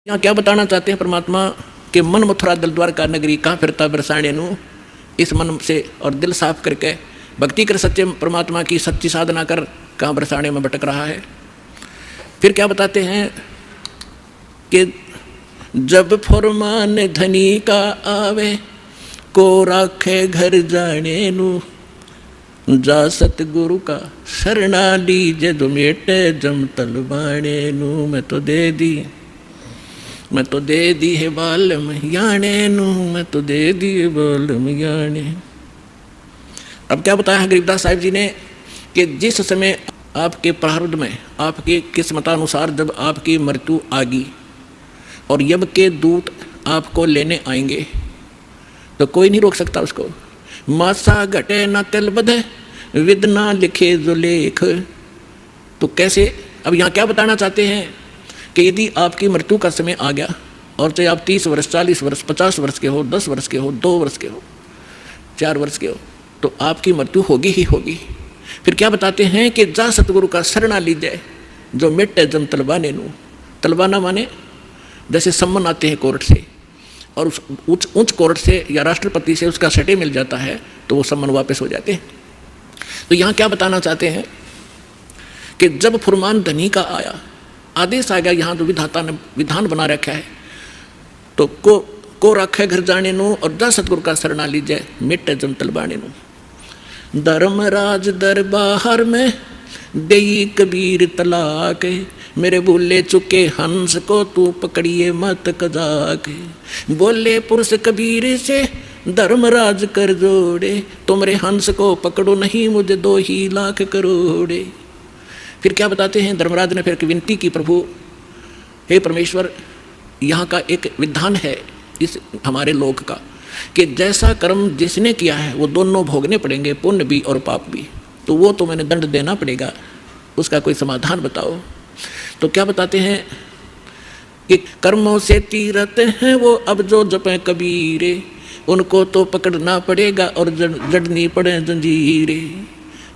यहाँ क्या बताना चाहते हैं परमात्मा कि मन मथुरा दल द्वारका नगरी कहाँ फिरता बरसाने नू। इस मन से और दिल साफ करके भक्ति कर सच्चे परमात्मा की सच्ची साधना कर कहाँ बरसाने में भटक रहा है। फिर क्या बताते हैं कि जब फरमान धनी का आवे को राखे घर जाने नू, जा सतगुरु का शरणा लीजे जो मेटे जम तलबाने नू। मैं तो दे दी है बालम याने नू, मैं तो दे दी है बालम याने। अब क्या बताया है गरीबदास साहिब जी ने कि जिस समय आपके प्रारब्ध में आपकी किस्मतानुसार जब आपकी मृत्यु आ गई और यम के दूत आपको लेने आएंगे तो कोई नहीं रोक सकता उसको। मासा घटे ना तिल बधे विद ना लिखे जो लेख। तो कैसे, अब यहाँ क्या बताना चाहते हैं कि यदि आपकी मृत्यु का समय आ गया और चाहे आप 30 वर्ष 40 वर्ष 50 वर्ष के हो, 10 वर्ष के हो, 2 वर्ष के हो, 4 वर्ष के हो, तो आपकी मृत्यु होगी ही होगी। फिर क्या बताते हैं कि जा सतगुरु का शरणा लीजिए जो मिटे जम तलबाने नू। तलबाना माने जैसे सम्मन आते हैं कोर्ट से और उस उच्च कोर्ट से या राष्ट्रपति से उसका सटे मिल जाता है तो वो सम्मन वापस हो जाते हैं। तो यहाँ क्या बताना चाहते हैं कि जब फुरमान धनी का आया, आदेश आ गया, यहाँ जो विधाता ने विधान बना रखा है, तो को रखे घर जाने नू और जा सतगुरु का शरणा लीजिए मिटे जम तलबाने नू। धर्मराज दरबार में देई कबीर तलाक, मेरे बोले चुके हंस को तू पकड़िए मत कजाक। बोले पुरुष कबीर से धर्मराज कर जोड़े, तुमरे हंस को पकड़ो नहीं मुझे 2 ही लाख करोड़े। फिर क्या बताते हैं, धर्मराज ने फिर विनती की, प्रभु हे परमेश्वर, यहाँ का एक विधान है इस हमारे लोक का कि जैसा कर्म जिसने किया है वो दोनों भोगने पड़ेंगे, पुण्य भी और पाप भी। तो वो तो मैंने दंड देना पड़ेगा, उसका कोई समाधान बताओ। तो क्या बताते हैं कि कर्मों से तीरते हैं वो अब जो जपे कबीरे, उनको तो पकड़ना पड़ेगा और जड़नी पड़े जंजीरे।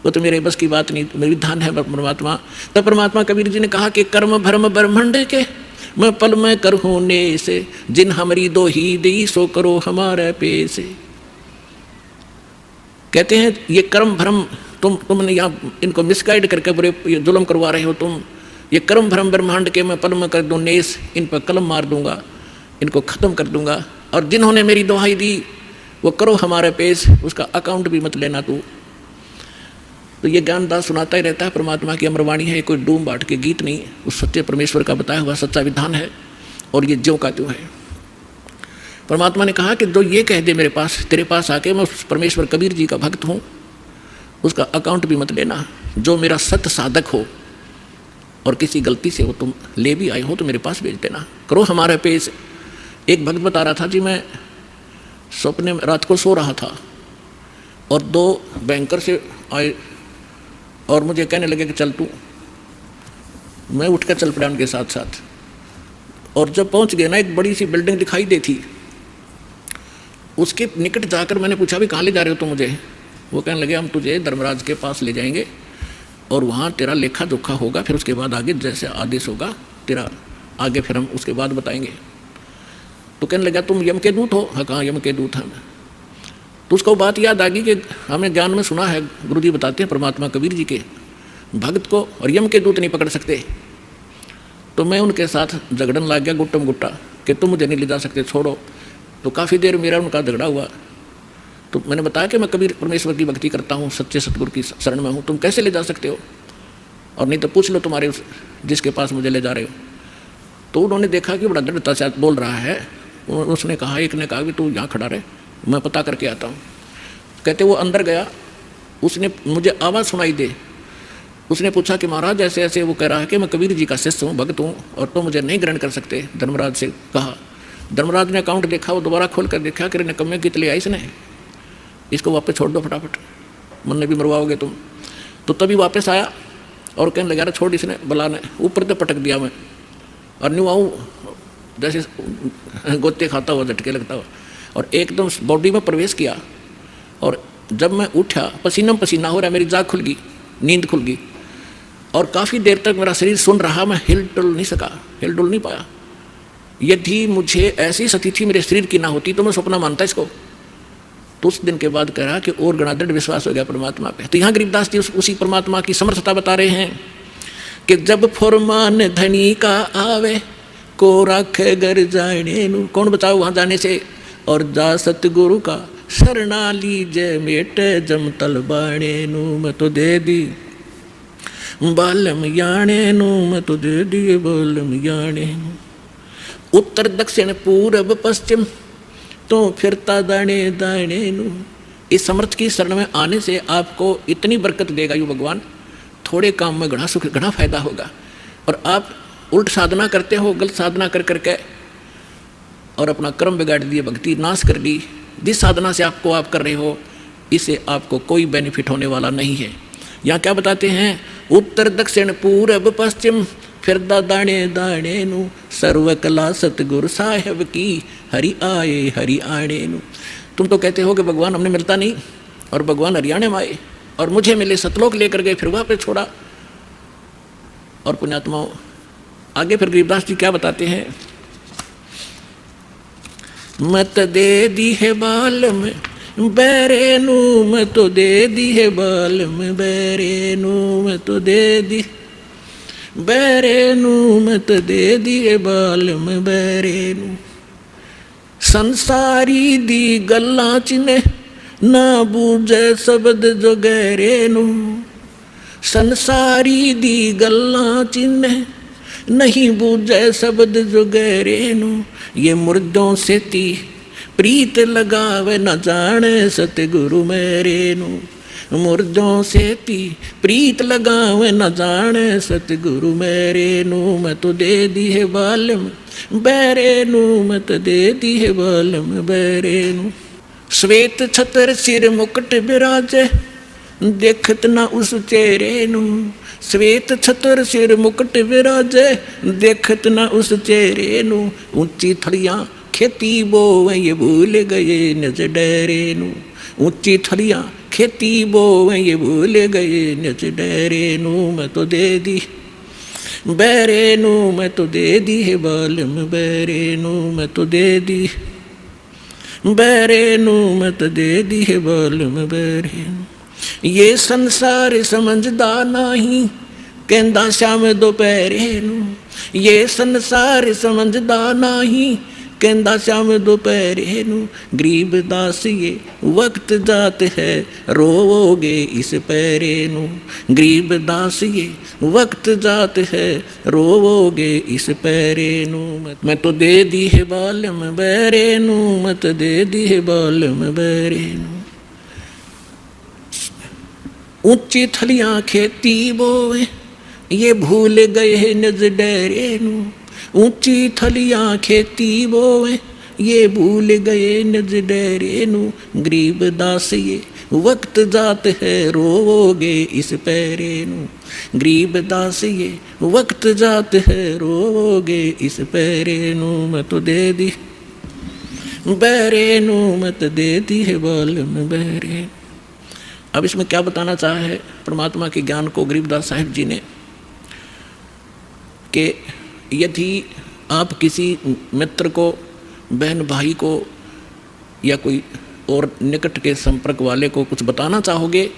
वो तो मेरे बस की बात नहीं, मेरी विधान है परमात्मा। तब परमात्मा कबीर जी ने कहा कि कर्म भरम ब्रह्मंड के मैं पल में कर होने से, जिन हमारी 2 ही दी सो करो हमारे पैसे। कहते हैं ये कर्म भ्रम तुमने यहाँ इनको मिसगाइड करके बुरे जुल्म करवा रहे हो तुम। ये कर्म भ्रम ब्रह्मांड के मैं पल में कर दूँ नेस, इन पर कलम मार दूंगा, इनको ख़त्म कर दूंगा। और जिन्होंने मेरी दुहाई दी वो करो हमारे पेश, उसका अकाउंट भी मत लेना तू। तो ये ज्ञानदास सुनाता ही रहता है, परमात्मा की अमरवाणी है, कोई डूम बाट के गीत नहीं, उस सच्चे परमेश्वर का बताया हुआ सच्चा विधान है और ये ज्यों का त्यों है। परमात्मा ने कहा कि जो ये कह दे मेरे पास, तेरे पास आके मैं उस परमेश्वर कबीर जी का भक्त हूँ, उसका अकाउंट भी मत लेना। जो मेरा सत्य साधक हो और किसी गलती से वो तुम ले भी आए हो तो मेरे पास भेज देना, करो हमारे पेश। एक भक्त बता रहा था जी, मैं सपने में रात को सो रहा था और 2 बैंकर से आए और मुझे कहने लगे कि चल तू। मैं उठ कर चल पड़ा उनके साथ साथ, और जब पहुंच गए ना एक बड़ी सी बिल्डिंग दिखाई दी थी, उसके निकट जाकर मैंने पूछा भी कहाँ ले जा रहे हो तुम मुझे। वो कहने लगे हम तुझे धर्मराज के पास ले जाएंगे और वहाँ तेरा लेखा जोखा होगा, फिर उसके बाद आगे जैसे आदेश होगा तेरा आगे फिर हम उसके बाद बताएंगे। तो कहने लगा तुम यम के दूत हो? हाँ कहाँ यम के दूत हैं। तो उसको बात याद आ गई कि हमें ज्ञान में सुना है, गुरु जी बताते हैं परमात्मा कबीर जी के भक्त को और यम के दूत नहीं पकड़ सकते। तो मैं उनके साथ झगड़न लग गया गुट्टम गुट्टा कि तुम मुझे नहीं ले जा सकते, छोड़ो। तो काफ़ी देर मेरा उनका झगड़ा हुआ। तो मैंने बताया कि मैं कबीर परमेश्वर की भक्ति करता हूँ, सच्चे सतगुरु की शरण में हूँ, तुम कैसे ले जा सकते हो? और नहीं तो पूछ लो तुम्हारे उस जिसके पास मुझे ले जा रहे हो। तो उन्होंने देखा कि बड़ा दृढ़ता से बोल रहा है। उसने कहा, एक ने कहा कि तू यहाँ खड़ा रहे, मैं पता करके आता हूँ। कहते वो अंदर गया, उसने मुझे आवाज़ सुनाई दे। उसने पूछा कि महाराज ऐसे ऐसे, वो कह रहा है कि मैं कबीर जी का शिष्य हूँ, भक्त हूँ और तो मुझे नहीं ग्रहण कर सकते। धर्मराज से कहा। धर्मराज ने अकाउंट देखा, वो दोबारा खोल कर देखा कि निकम्मे कित लिया इसने, इसको वापस छोड़ दो फटाफट, मन ने भी मरवाओगे तुम। तो तभी वापस आया और कहने लगा अरे छोड़, इसने बला ने ऊपर तो पटक दिया मैं, और न्यू आऊँ जैसे गोते खाता हुआ, झटके लगता हुआ, और एकदम बॉडी में प्रवेश किया। और जब मैं उठा पसीना पसीना हो रहा, मेरी जाग खुल गई, नींद खुल गई, और काफ़ी देर तक मेरा शरीर सुन रहा, मैं हिल डुल नहीं सका, हिल डुल नहीं पाया। यदि मुझे ऐसी स्थिति मेरे शरीर की ना होती तो मैं सपना मानता इसको। तो उस दिन के बाद कह रहा कि और गणा दृढ़ विश्वास हो गया परमात्मा पे। तो यहाँ गरीबदास जी उसी परमात्मा की समर्थता बता रहे हैं कि जब फरमान धनी का आवे को राखे घर जाने नू, कौन बचाओ वहाँ जाने से, और जा सतगुरु का शरणा लीजे मेटे जम तल बाणे नू, मैं तो दे दी बालम याणे नू, मैं तो दे दी बालम याणे नू। उत्तर दक्षिण पूर्व पश्चिम तो फिरता दाने दाने नू। इस समर्थ की शरण में आने से आपको इतनी बरकत देगा यू भगवान, थोड़े काम में घना सुख घना फायदा होगा। और आप उल्ट साधना करते हो, गलत साधना कर करके और अपना कर्म बिगाड़ दिए, भक्ति नाश कर दी। जिस साधना से आप कर रहे हो इससे आपको कोई बेनिफिट होने वाला नहीं है। यहाँ क्या बताते हैं, उत्तर दक्षिण पूर्व पश्चिम फिरदा दाने दाने नू, सर्व कला सतगुरु साहेब की हरि आए हरि आने नू। तुम तो कहते हो कि भगवान हमने मिलता नहीं, और भगवान हरियाणे में आए और मुझे मिले, सतलोक लेकर गए, फिर वहाँ पे छोड़ा। और पुण्यात्माओं आगे फिर गरीबदास जी क्या बताते हैं, मत दे दी है बाल में बैरे नू, मैं तो दे दी है बाल में बैरे नू, मैं तो दे दी बैरे नू, मैं तो दे दी है बाल में बैरे नू। संसारी दी गल्ला चिने ना बूझे शब्द जो गहरे नू, संसारी दी गल्ला चिने नहीं बूझे शब्द जो गहरे नू। ये मुर्दों से ती प्रीत लगावे न जाने सतगुरु मेरे नू, मुर्दों से ती प्रीत लगावे न जाने सतगुरु मेरे नू, मैं तो दे दी है बालम बैरे नू, मैं तो दे दी है बालम बैरे नू। श्वेत छतर सिर मुकुट विराजे देखत ना उस चेहरे नू, श्वेत छतर सिर मुकुट विराजे देखत ना उस चेहरे नू। ऊंची थड़ियाँ खेती बोवे ये भूल गए नज डरे नू, ऊंची थड़ियाँ खेती बोवे ये भूल गए नज डरे नू, मैं तो दे दी बैरे नू, मैं तो दे दी है बालम बैरे नू, मैं तो दे दी बैरे नू, मैं तो दे दी है बालम बैरे नू। ये संसार समझदा नहीं कहंदा शाम दोपहरे नू, ये संसार समझदा नहीं कहंदा शाम दोपहरे नू। गरीब दास ये वक्त जात है रोवोगे इस पैरे नू, गरीब दास ये वक्त जात है रोवोगे इस पैरे नू, मैं तो दे दी है बालम बैरे नू, मैं तो दे दी है बालम बैरे नू। ऊंची थलियाँ खेती बोए ये भूल गए नज डरे नू, ऊंची थलियाँ खेती बोए ये भूल गए नज डरे नू। गरीब दास ये वक्त जात है रोवोगे इस पैरे नू, गरीब दास ये वक्त जात है रोवोगे इस पैरे नू, मैं तो दे दी बैरे नू, मैं तो दे दी है बालम बैरे। अब इसमें क्या बताना चाहा है परमात्मा के ज्ञान को गरीबदास साहिब जी ने, कि यदि आप किसी मित्र को, बहन भाई को या कोई और निकट के संपर्क वाले को कुछ बताना चाहोगे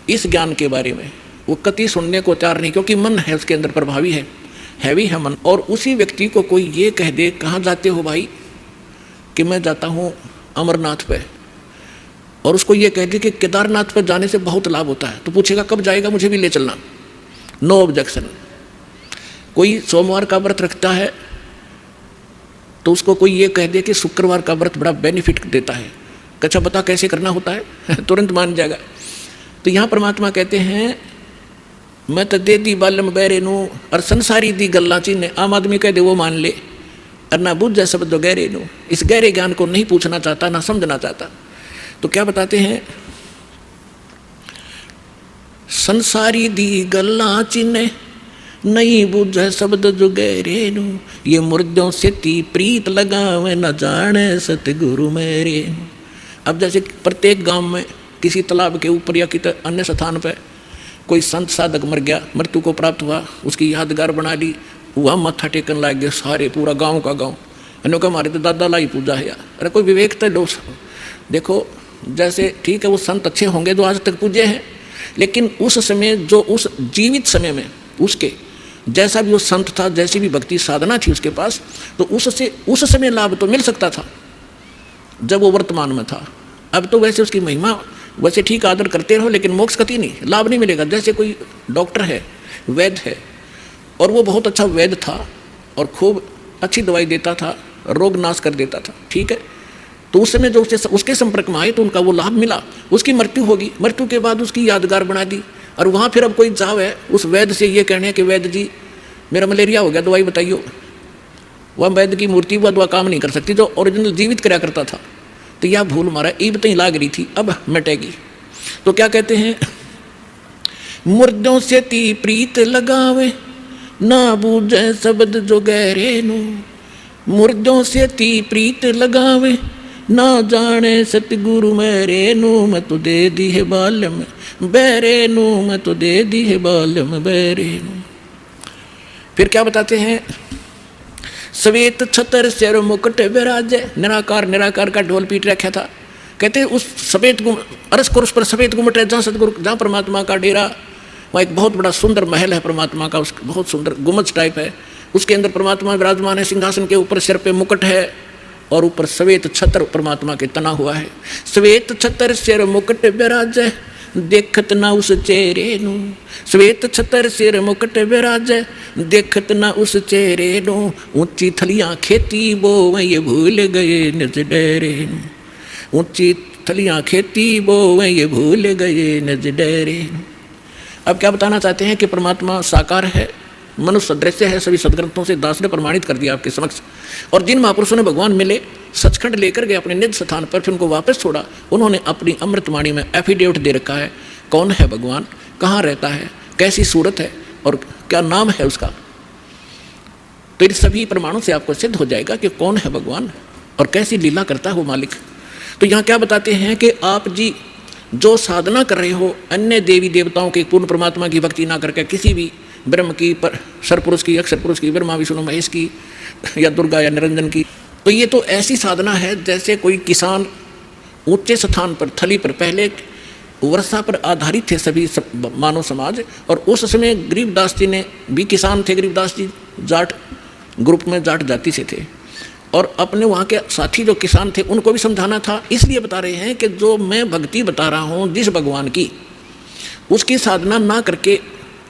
इस ज्ञान के बारे में, वो कतई सुनने को तैयार नहीं, क्योंकि मन है उसके अंदर प्रभावी है भी है मन। और उसी व्यक्ति को कोई ये कह दे कहाँ जाते हो भाई, कि मैं जाता हूँ अमरनाथ पे, और उसको ये कह दे कि केदारनाथ पर जाने से बहुत लाभ होता है, तो पूछेगा कब जाएगा, मुझे भी ले चलना, नो ऑब्जेक्शन। कोई सोमवार का व्रत रखता है तो उसको कोई ये कह दे कि शुक्रवार का व्रत बड़ा बेनिफिट देता है, अच्छा बता कैसे करना होता है तुरंत मान जाएगा। तो यहाँ परमात्मा कहते हैं मैं तो दे दी बालम बैरे नू, और संसारी दी गल्ला चीने, आम आदमी कह दे वो मान ले, और ना बुझ जाए शब्द गहरे नू, इस गहरे ज्ञान को नहीं पूछना चाहता ना समझना चाहता। तो क्या बताते हैं, संसारी दी गल्ला चिन्ह नहीं बुझे शब्द जो गहरे नू, ये मुर्दों से ती प्रीत लगावे न जाने सतगुरु मेरे। अब जैसे प्रत्येक गांव में किसी तालाब के ऊपर या किसी अन्य स्थान पर कोई संत साधक मर गया, मृत्यु को प्राप्त हुआ, उसकी यादगार बना ली, वह मत्था टेकन लग गए सारे, पूरा गांव का गांव, मैंने कहा हमारे तो दादा लाई पूजा है यार। अरे कोई विवेक तो लो। देखो जैसे ठीक है वो संत अच्छे होंगे जो आज तक पूजे हैं, लेकिन उस समय जो उस जीवित समय में उसके जैसा भी वो संत था, जैसी भी भक्ति साधना थी उसके पास, तो उससे उस समय लाभ तो मिल सकता था जब वो वर्तमान में था। अब तो वैसे उसकी महिमा वैसे ठीक आदर करते रहो, लेकिन मोक्ष कति नहीं, लाभ नहीं मिलेगा। जैसे कोई डॉक्टर है, वैद्य है, और वो बहुत अच्छा वैद्य था और खूब अच्छी दवाई देता था, रोग नाश कर देता था, ठीक है। तो उस समय जो उसके संपर्क में आए तो उनका वो लाभ मिला। उसकी मृत्यु होगी, मृत्यु के बाद उसकी यादगार बना दी, और वहाँ फिर अब कोई जाव है उस वैद्य से ये कहने कि वैद्य जी मेरा मलेरिया हो गया, दवाई बताइए। वह वैद्य की मूर्ति वह दवा काम नहीं कर सकती जो ओरिजिनल जीवित कराया करता था। तो यह भूल मारा ईब तई लाग रही थी, अब मिटेगी। तो क्या कहते हैं, मुर्दों से ती प्रीत लगावे ना बूझे शब्द जो गहरे नो, मुर्दों से ती प्रीत लगावे ना जाने सतगुरु मेरे नो, मैं तो दे दी है बाल्यम बैरे नो, मैं तो दे दी है बाल्यम बैरे नो। फिर क्या बताते हैं, श्वेत छतर सिर मुकुट विराजे, निराकार निराकार का ढोल पीट रखा था। कहते हैं उस सफेद अरस कुरुस पर सफेद गुम्बद है, जहाँ सतगुरु जहाँ परमात्मा का डेरा, वहाँ एक बहुत बड़ा सुंदर महल है परमात्मा का, उस बहुत सुंदर गुम्बद टाइप है, उसके अंदर परमात्मा विराजमान है, सिंहासन के ऊपर सिर पे मुकुट है और ऊपर श्वेत छतर परमात्मा के तना हुआ है। श्वेत छतर सिर मुकुट विराजे देखत ना उस चेहरे नो, श्वेत छतर सिर मुकुट विराजे देखत ना उस चेहरे नो, ऊंची थलियां खेती बो ये भूल गए निज डेरे नो, ऊंची थलियां खेती बो ये भूल गए निज डेरे नो। अब क्या बताना चाहते हैं कि परमात्मा साकार है, मनुष्य सदृश्य है, सभी सदग्रंथों से दास ने प्रमाणित कर दिया आपके समक्ष। और जिन महापुरुषों ने भगवान मिले, सचखंड लेकर गए अपने निज स्थान पर, फिर उनको वापस छोड़ा, उन्होंने अपनी अमृतवाणी में एफिडेविट दे रखा है कौन है भगवान, कहाँ रहता है, कैसी सूरत है और क्या नाम है उसका। तो इन सभी प्रमाणों से आपको सिद्ध हो जाएगा कि कौन है भगवान और कैसी लीला करता है वो मालिक। तो यहाँ क्या बताते हैं कि आप जी जो साधना कर रहे हो, अन्य देवी देवताओं के पूर्ण परमात्मा की भक्ति ना करके किसी भी ब्रह्म की, पर सरपुरुष की, अक्षर पुरुष की, ब्रह्मा विष्णु महेश की, या दुर्गा या निरंजन की, तो ये तो ऐसी साधना है जैसे कोई किसान ऊंचे स्थान पर थली पर, पहले वर्षा पर आधारित थे सभी मानव समाज, और उस समय गरीबदास जी ने भी किसान थे, गरीबदास जी जाट ग्रुप में जाट जाति से थे, और अपने वहाँ के साथी जो किसान थे उनको भी समझाना था। इसलिए बता रहे हैं कि जो मैं भक्ति बता रहा हूँ जिस भगवान की, उसकी साधना ना करके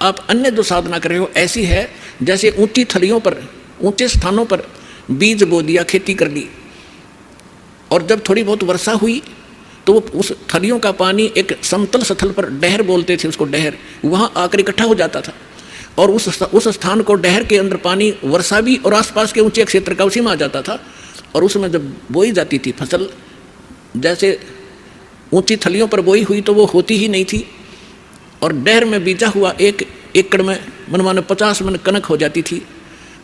आप अन्य जो साधना कर रहे हो ऐसी है जैसे ऊंची थलियों पर, ऊंचे स्थानों पर बीज बो दिया, खेती कर ली, और जब थोड़ी बहुत वर्षा हुई तो उस थलियों का पानी एक समतल स्थल पर, डहर बोलते थे उसको, डहर, वहाँ आकर इकट्ठा हो जाता था, और उस स्थान को, डहर के अंदर पानी, वर्षा भी और आसपास के ऊंचे क्षेत्र का उसी में आ जाता था, और उसमें जब बोई जाती थी फसल, जैसे ऊंची थलियों पर बोई हुई तो वो होती ही नहीं थी, और डहर में बीजा हुआ 1 एकड़ में मनमाने 50 मन कनक हो जाती थी,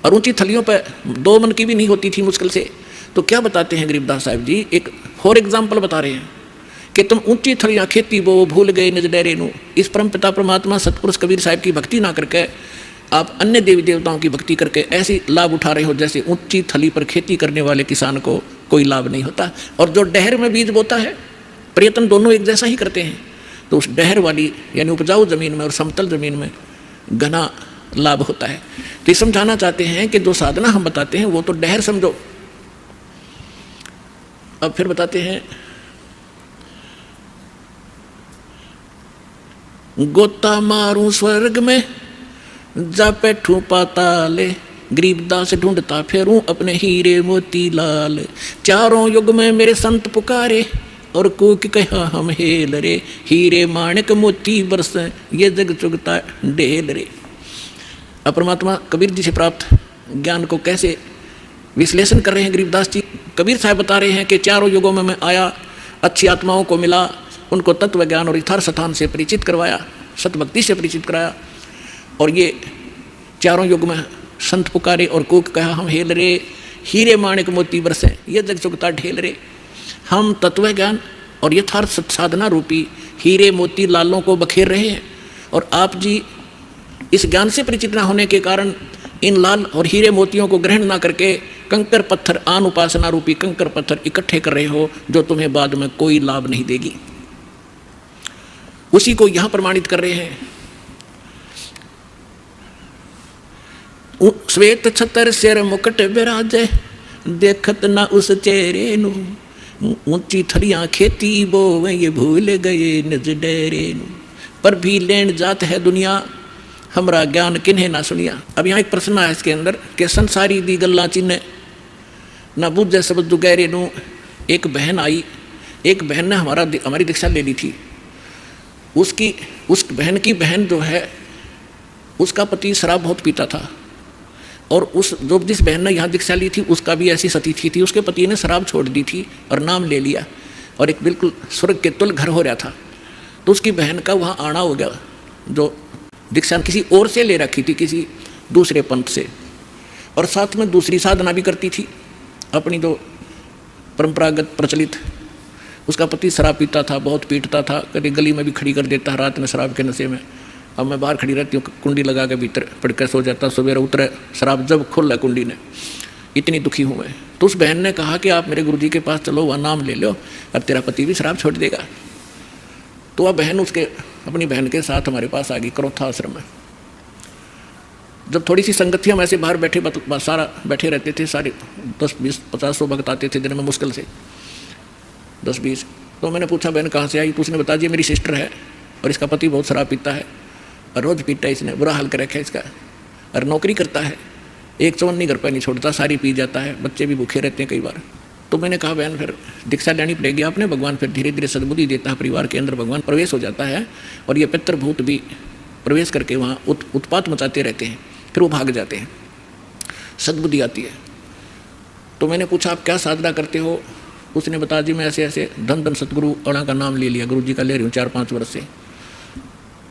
और ऊंची थलियों पर 2 मन की भी नहीं होती थी मुश्किल से। तो क्या बताते हैं गरीबदास साहब जी, एक फॉर एग्जाम्पल बता रहे हैं कि तुम ऊंची थलियाँ खेती बो भूल गए निज डेरे नु। इस परम पिता परमात्मा सतपुरुष कबीर साहब की भक्ति ना करके आप अन्य देवी देवताओं की भक्ति करके ऐसी लाभ उठा रहे हो जैसे ऊंची थली पर खेती करने वाले किसान को कोई लाभ नहीं होता। और जो डहर में बीज बोता है, प्रयत्न दोनों एक जैसा ही करते हैं, तो उस डहर वाली यानी उपजाऊ ज़मीन में और समतल ज़मीन में घना लाभ होता है। तो ये समझाना चाहते हैं कि जो साधना हम बताते हैं वो तो डहर समझो। अब फिर बताते हैं, गोता मारूं स्वर्ग में जा बैठूं पाताले, गरीबदास ढूंढता फेरूं अपने हीरे मोती लाल, चारों युग में मेरे संत पुकारे और कूक कहा हम हेल रे, हीरे माणिक मोती बरस ये जग चुगता ढेल रे। अब परमात्मा कबीर जी से प्राप्त ज्ञान को कैसे विश्लेषण कर रहे हैं गरीबदास जी। कबीर साहब बता रहे हैं कि चारों युगों में मैं आया, अच्छी आत्माओं को मिला, उनको तत्व ज्ञान और यथार्थ स्थान से परिचित करवाया, सतभक्ति से परिचित कराया, और ये चारों युग में संत पुकारे और कूक कहा हम हेल रे, हीरे माणिक मोती बरसे ये जग चुगता ढेल रे। हम तत्व ज्ञान और यथार्थ साधना रूपी हीरे मोती लालों को बखेर रहे हैं, और आप जी इस ज्ञान से परिचित न होने के कारण इन लाल और हीरे मोतियों को ग्रहण ना करके कंकर पत्थर, आन उपासना रूपी कंकर पत्थर इकट्ठे कर रहे हो जो तुम्हें बाद में कोई लाभ नहीं देगी। उसी को यहां प्रमाणित कर रहे हैं। श्वेत छतर सिर मुकुट विराजे, देखत ना उस चेहरे नु, ऊंची थलियां खेती बोवे ये भूल गए निज डेरे नु, पर भी लेन जात है दुनिया हमरा ज्ञान किन्हें ना सुनिया। अब यहाँ एक प्रश्न है इसके अंदर कि संसारी दी गल्ला चिन्ह ना बुझे सब दुगैरे नु। एक बहन आई, एक बहन ने हमारी दीक्षा ले ली थी। उस बहन की बहन जो है उसका पति शराब बहुत पीता था, और जिस बहन ने यहाँ दीक्षा ली थी उसका भी ऐसी सतीथी थी। उसके पति ने शराब छोड़ दी थी और नाम ले लिया, और एक बिल्कुल स्वर्ग के तुल्य घर हो रहा था। तो उसकी बहन का वहाँ आना हो गया, जो दीक्षा किसी और से ले रखी थी, किसी दूसरे पंथ से, और साथ में दूसरी साधना भी करती थी अपनी जो परंपरागत प्रचलित। उसका पति शराब पीता था, बहुत पीटता था, कभी गली में भी खड़ी कर देता रात में शराब के नशे में। अब मैं बाहर खड़ी रहती हूँ, कुंडी लगा के भीतर पड़कर सो जाता, सवेरे उतरे शराब जब खुल कुंडी ने, इतनी दुखी हूँ मैं। तो उस बहन ने कहा कि आप मेरे गुरुजी के पास चलो, वहाँ नाम ले लो और तेरा पति भी शराब छोड़ देगा। तो वह बहन अपनी बहन के साथ हमारे पास आ गई करोथा आश्रम में। जब थोड़ी सी संगत थी, हम ऐसे बाहर सारा बैठे रहते थे, सारे 10, 20, 50, 100 भक्त आते थे दिन में, मुश्किल से 10, 20। तो मैंने पूछा बहन कहाँ से आई? तो उसने बता दिया मेरी सिस्टर है, और इसका पति बहुत शराब पीता है, और रोज़ पीता है, इसने बुरा हाल कर रखा है इसका, और नौकरी करता है, एक चवन्नी घर पर नहीं छोड़ता, सारी पी जाता है, बच्चे भी भूखे रहते हैं कई बार। तो मैंने कहा बहन फिर दीक्षा लेनी पड़ेगी आपने, भगवान फिर धीरे धीरे सद्बुद्धि देता है, परिवार के अंदर भगवान प्रवेश हो जाता है, और ये पितृभूत भी प्रवेश करके वहाँ उत्पात मचाते रहते हैं, फिर वो भाग जाते हैं, सद्बुद्धि आती है। तो मैंने पूछा आप क्या साधना करते हो? उसने बता दी मैं ऐसे ऐसे धन धन सतगुरु अड़ा का नाम ले लिया, गुरु जी का ले रही हूँ 4-5 वर्ष से।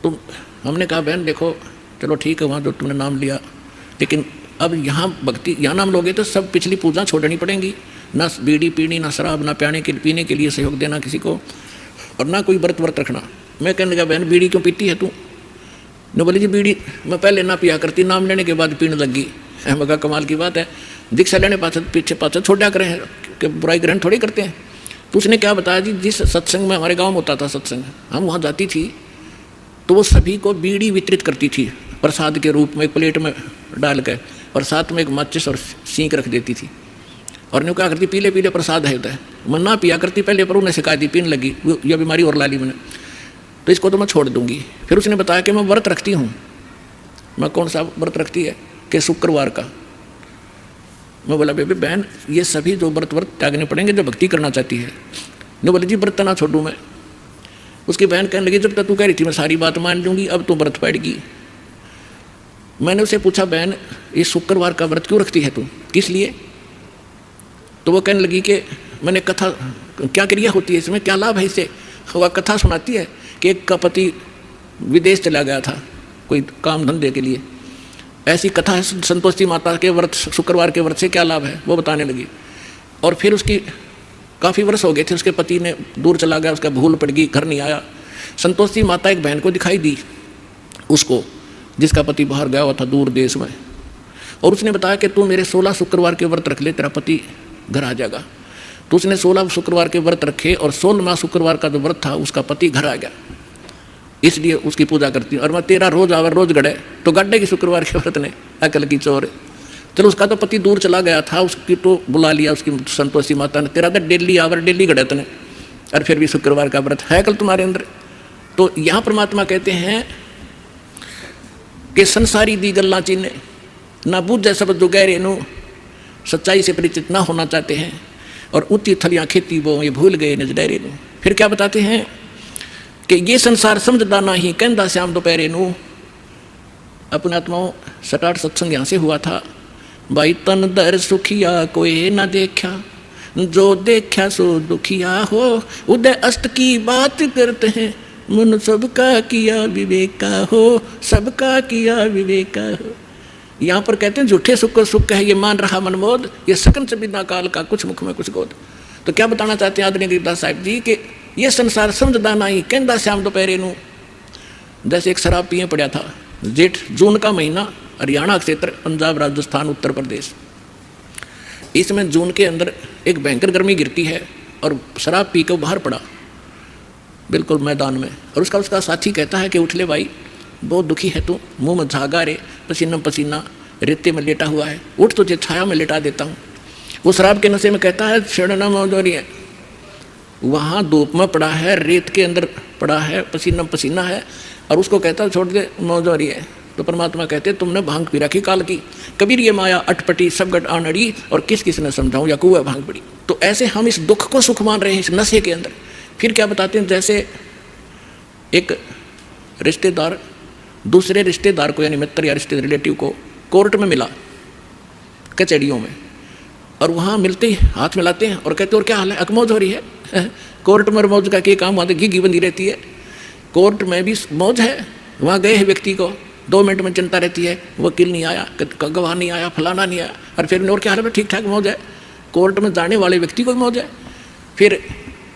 तो हमने कहा बहन देखो चलो ठीक है, वहाँ जो तुमने नाम लिया, लेकिन अब यहाँ भक्ति, यहाँ नाम लोगे तो सब पिछली पूजा छोड़नी पड़ेंगी, ना बीड़ी पीनी, ना शराब, ना पीने के लिए सहयोग देना किसी को, और ना कोई व्रत रखना। मैं कहने लगा बहन बीड़ी क्यों पीती है तू? ने बोली जी बीड़ी मैं पहले ना पिया करती, नाम लेने के बाद पीने लगी। मैं कहा कमाल की बात है, दीक्षा लेने पीछे छोड़ा करें कि बुराई ग्रहण थोड़ी करते हैं। तो उसने क्या बताया जी, जिस सत्संग में हमारे गाँव में होता था सत्संग, हम वहाँ जाती थी तो वो सभी को बीड़ी वितरित करती थी प्रसाद के रूप में, एक प्लेट में डाल कर, और साथ में एक माचिस और सींक रख देती थी, और न्यू क्या करती पीले पीले प्रसाद है उधर। मैं ना पिया करती पहले, पर उन्हें सिखा दी, पीने लगी, यह बीमारी और ला ली मैंने, तो इसको तो मैं छोड़ दूंगी। फिर उसने बताया कि मैं व्रत रखती हूँ। मैं कौन सा व्रत रखती है? कि शुक्रवार का। मैं बोला बेबी बहन ये सभी जो व्रत त्यागने पड़ेंगे जो भक्ति करना चाहती है। ने बोले जी व्रत ना छोड़ूँ मैं। उसकी बहन कहने लगी जब तक तू कह रही थी मैं सारी बात मान लूँगी, अब तो व्रत पड़ेगी। मैंने उसे पूछा बहन ये शुक्रवार का व्रत क्यों रखती है तू, किस लिए? तो वो कहने लगी कि मैंने कथा, क्या क्रिया होती है इसमें, क्या लाभ है इससे? वह कथा सुनाती है कि एक का पति विदेश चला गया था कोई काम धंधे के लिए, ऐसी कथा है संतोषी माता के व्रत, शुक्रवार के व्रत से क्या लाभ है वो बताने लगी। और फिर उसकी काफ़ी वर्ष हो गए थे, उसके पति ने दूर चला गया, उसका भूल पड़ गई, घर नहीं आया। संतोषी माता एक बहन को दिखाई दी उसको, जिसका पति बाहर गया हुआ था दूर देश में, और उसने बताया कि तू मेरे 16 शुक्रवार के व्रत रख ले, तेरा पति घर आ जाएगा। तो उसने 16 शुक्रवार के व्रत रखे, और 16वां शुक्रवार का जो व्रत था उसका पति घर आ गया, इसलिए उसकी पूजा करती हूँ। और मैं 13 रोज आवर रोज गढ़े, तो गड्ढे की शुक्रवार के व्रत ने अकल की चोर। चलो उसका तो पति दूर चला गया था, उसकी तो बुला लिया उसकी संतोषी माता ने, तेरा तो डेली आवर डेली गढ़े तने, और फिर भी शुक्रवार का व्रत है कल तुम्हारे अंदर। तो यहाँ परमात्मा कहते हैं कि संसारी दी गल्ला चिन्ह ना बूझे सब जो गहरे नु, सच्चाई से परिचित ना होना चाहते हैं, और ऊंची थलियाँ खेती वो ये भूल गए निज डेरे नु। फिर क्या बताते हैं कि ये संसार समझदा नहीं कहंदा श्याम दोपहरे नु। अपने आत्माओं 7-8 सत्संग यहाँ से हुआ था। भाई तन दर सुखिया कोई ना देखा, जो देखा सो दुखिया हो, उदय अष्ट की बात करते हैं, मन सबका किया विवेका हो, सबका किया विवेका हो। यहाँ पर कहते हैं झूठे सुख को सुख है ये मान रहा मनमोद, ये सकन से बिना काल का कुछ मुख में कुछ गोद। तो क्या बताना चाहते हैं आदरणीय गिरिदास साहिब जी कि ये संसार समझदा नहीं कहंदा श्याम दोपहरे नु। जैसे एक शराब पिए पड़ा था, जेठ जून का महीना, हरियाणा क्षेत्र, पंजाब, राजस्थान, उत्तर प्रदेश। इसमें जून के अंदर एक भयंकर गर्मी गिरती है और शराब पी के बाहर पड़ा बिल्कुल मैदान में, और उसका साथी कहता है कि उठ ले भाई, बहुत दुखी है तू, मुंह में झागा रे, पसीना पसीना, रेते में लेटा हुआ है, उठ तुझे छाया में लेटा देता हूँ। वो शराब के नशे में कहता है छेड़ना मौज हो रही है, वहाँ धूप में पड़ा है, रेत के अंदर पड़ा है, पसीना पसीना है, और उसको कहता है छोड़ दे मौज हो रही है। तो परमात्मा कहते तुमने भांग पी रखी काल की, कबीर ये माया अटपटी सब गट आनड़ी, और किस किस ने समझाऊँ या कुआ भांग पड़ी। तो ऐसे हम इस दुख को सुख मान रहे हैं इस नशे के अंदर। फिर क्या बताते हैं, जैसे एक रिश्तेदार दूसरे रिश्तेदार को यानी मित्र या रिश्ते रिलेटिव को कोर्ट में मिला कचहरियों में, और वहाँ मिलते ही हाथ मिलाते हैं और कहते और क्या हाल है, अकमौज हो रही है। कोर्ट में मौज का क्या काम, वहाँ तो घी बंदी रहती है, कोर्ट में भी मौज है। वहाँ गए हैं व्यक्ति को 2 मिनट में चिंता रहती है, वकील नहीं आया, गवाह नहीं आया, फलाना नहीं आया, और फिर और क्या हाल है, ठीक ठाक मौज है। कोर्ट में जाने वाले व्यक्ति को भी मौज है। फिर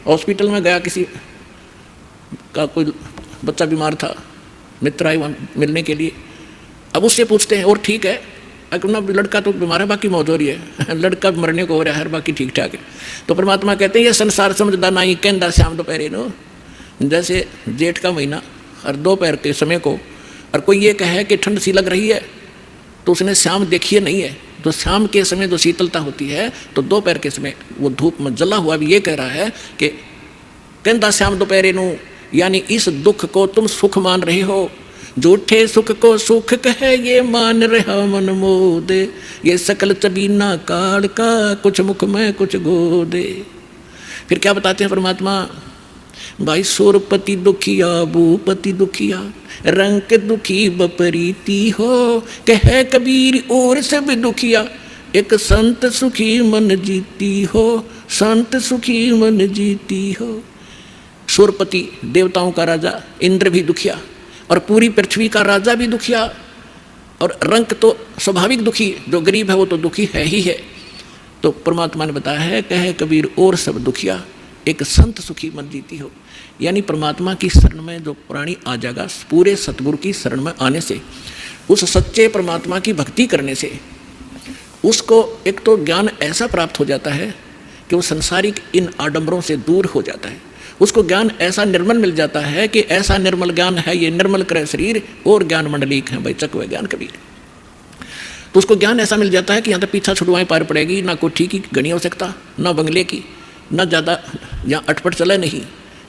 हॉस्पिटल में गया, किसी का कोई बच्चा बीमार था, मित्र आए वहाँ मिलने के लिए, अब उससे पूछते हैं और ठीक है, अपना लड़का तो बीमार है बाकी मौज हो रही है, लड़का मरने को हो रहा है बाकी ठीक ठाक है। तो परमात्मा कहते हैं ये संसार समझदा नहीं कहता शाम दोपहरे नो, जैसे जेठ का महीना और दोपहर के समय को, और कोई ये कहे कि ठंड सी लग रही है तो उसने शाम देखी नहीं है। तो शाम के समय जो शीतलता होती है, तो दोपहर के समय वो धूप में जला हुआ भी ये कह रहा है कि कहता शाम दोपहरे नो, यानी इस दुख को तुम सुख मान रहे हो, झूठे सुख को सुख कहे ये मान रहा मन मोदे, ये सकल चबीना काल का कुछ मुख में कुछ गोदे। फिर क्या बताते हैं परमात्मा, भाई सुरपति दुखिया भूपति दुखिया, रंग दुखी बपरीती हो, कहे कबीर और सब दुखिया, एक संत सुखी मन जीती हो, संत सुखी मन जीती हो। सुरपति देवताओं का राजा इंद्र भी दुखिया, और पूरी पृथ्वी का राजा भी दुखिया, और रंक तो स्वाभाविक दुखी, जो गरीब है वो तो दुखी है ही है। तो परमात्मा ने बताया है, कहे कबीर और सब दुखिया, एक संत सुखी मन जीती हो। यानी परमात्मा की शरण में जो प्राणी आ जाएगा, पूरे सतगुरु की शरण में आने से, उस सच्चे परमात्मा की भक्ति करने से उसको एक तो ज्ञान ऐसा प्राप्त हो जाता है कि वो संसारिक इन आडंबरों से दूर हो जाता है। उसको ज्ञान ऐसा निर्मल मिल जाता है कि ऐसा निर्मल ज्ञान है, ये निर्मल करे शरीर और ज्ञान मंडलीक है भाई चकवे ज्ञान कबीर। तो उसको ज्ञान ऐसा मिल जाता है कि यहाँ तो पीछा छुड़वाएं पार पड़ेगी, ना कोठी की घनी हो सकता, ना बंगले की, ना ज़्यादा यहाँ अटपट चले नहीं,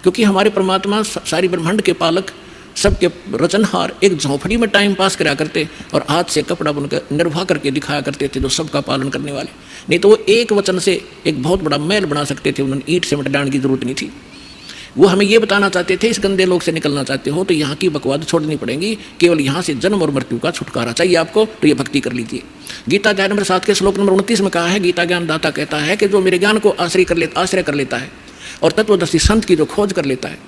क्योंकि हमारे परमात्मा सारी ब्रह्मांड के पालक, सबके रचनहार एक झोंपड़ी में टाइम पास करा करते और हाथ से कपड़ा बुनकर निर्वाह करके दिखाया करते थे, जो सबका पालन करने वाले। नहीं तो वो एक वचन से एक बहुत बड़ा महल बना सकते थे, उन्होंने ईंट से डालने की जरूरत नहीं थी। वो हमें ये बताना चाहते थे, इस गंदे लोग से निकलना चाहते हो तो यहाँ की बकवाद छोड़नी पड़ेगी, केवल यहाँ से जन्म और मृत्यु का छुटकारा चाहिए आपको, तो ये भक्ति कर लीजिए। गीता अध्याय नंबर 7 के श्लोक नंबर 29 में कहा है, गीता ज्ञान दाता कहता है कि जो मेरे ज्ञान को आश्रय कर लेता है और तत्वदर्शी संत की जो खोज कर लेता है,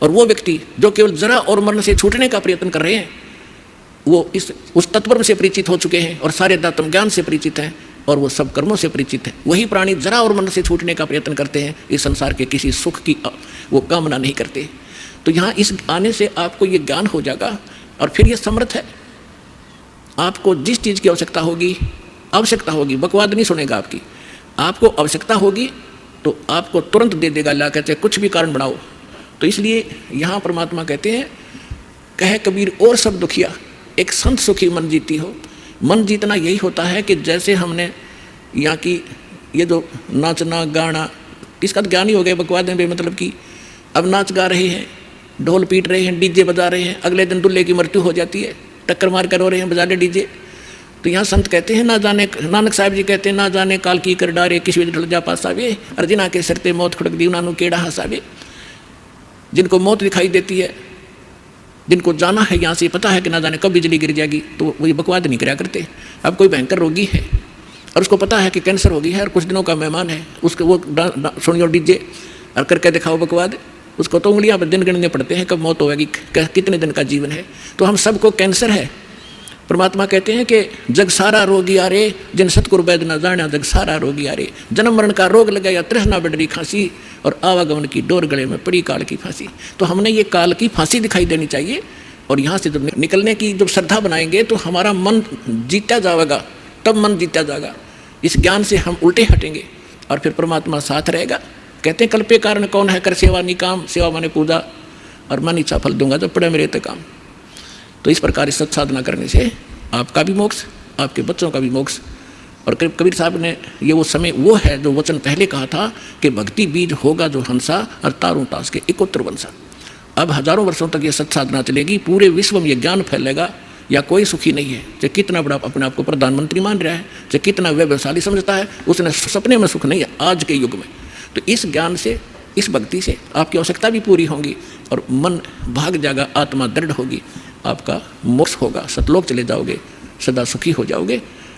और वो व्यक्ति जो केवल जरा और मरण से छूटने का प्रयत्न कर रहे हैं, वो उस तत्व से परिचित हो चुके हैं और सारे दातम ज्ञान से परिचित हैं और वो सब कर्मों से परिचित है। वही प्राणी जरा और मन से छूटने का प्रयत्न करते हैं, इस संसार के किसी सुख की वो कामना नहीं करते। तो यहाँ इस आने से आपको ये ज्ञान हो जाएगा, और फिर ये समर्थ है, आपको जिस चीज़ की आवश्यकता होगी, बकवाद नहीं सुनेगा आपकी, आपको आवश्यकता होगी तो आपको तुरंत दे देगा ला के, चाहे कुछ भी कारण बनाओ। तो इसलिए यहाँ परमात्मा कहते हैं, कहे कबीर और सब दुखिया, एक संत सुखी मन जीती हो। मन जीतना यही होता है कि जैसे हमने यहाँ की ये जो नाचना गाना, इसका तो ज्ञान ही हो गया, बकवाद में मतलब कि अब नाच गा रहे हैं, ढोल पीट रहे हैं, डीजे बजा रहे हैं, अगले दिन दूल्हे की मृत्यु हो जाती है, टक्कर मार कर रो रहे हैं बजा रहे डीजे। तो यहाँ संत कहते हैं, ना जाने, नानक साहब जी कहते हैं, ना जाने काल की कर डारे किसी ढल जा पासावे, अर्जिना के सरते मौत खुड़क दी उन्होंने केड़ा हंसावे। जिनको मौत दिखाई देती है, जिनको जाना है यहाँ से, पता है कि ना जाने कब बिजली गिर जाएगी, तो वो बकवाद नहीं कराया करते। अब कोई भयंकर रोगी है और उसको पता है कि कैंसर हो गई है और कुछ दिनों का मेहमान है, उसके वो सुनियो डीजे और करके दिखाओ बकवाद, उसको तो उंगलियां पर दिन गिनने पड़ते हैं कब मौत होगी, कितने दिन का जीवन है। तो हम सबको कैंसर है। परमात्मा कहते हैं कि जग सारा रोगी आ रे, जिन सतगुरु वैद्य न जाना, जग सारा रोगी आ रे। जन्म मरण का रोग लगा या तृष्णा बढ़ी खांसी, और आवागमन की डोर गले में पड़ी काल की फांसी। तो हमने ये काल की फांसी दिखाई देनी चाहिए, और यहाँ से जब निकलने की जब श्रद्धा बनाएंगे तो हमारा मन जीता जाएगा, तब मन जीता जाएगा। इस ज्ञान से हम उल्टे हटेंगे और फिर परमात्मा साथ रहेगा। कहते हैं कल्पे कारण कौन है, कर सेवा निकाम, सेवा माने पूजा, और मन इच्छा फल दूंगा जब पड़े मेरे ते काम। तो इस प्रकार इस सत्साधना करने से आपका भी मोक्ष, आपके बच्चों का भी मोक्ष। और कबीर साहब ने ये वो समय वो है जो वचन पहले कहा था कि भक्ति बीज होगा जो हंसा और तारों तास के इकोत्र वंशा। अब हजारों वर्षों तक ये सत्साधना चलेगी, पूरे विश्व में ये ज्ञान फैलेगा। या कोई सुखी नहीं है चाहे कितना बड़ा अपने आप को प्रधानमंत्री मान रहा है, चाहे कितना वैभवशाली समझता है, उसने सपने में सुख नहीं है आज के युग में। तो इस ज्ञान से, इस भक्ति से आपकी आवश्यकता भी पूरी होगी और मन भाग जाएगा, आत्मा दृढ़ होगी, आपका मोक्ष होगा, सतलोक चले जाओगे, सदा सुखी हो जाओगे।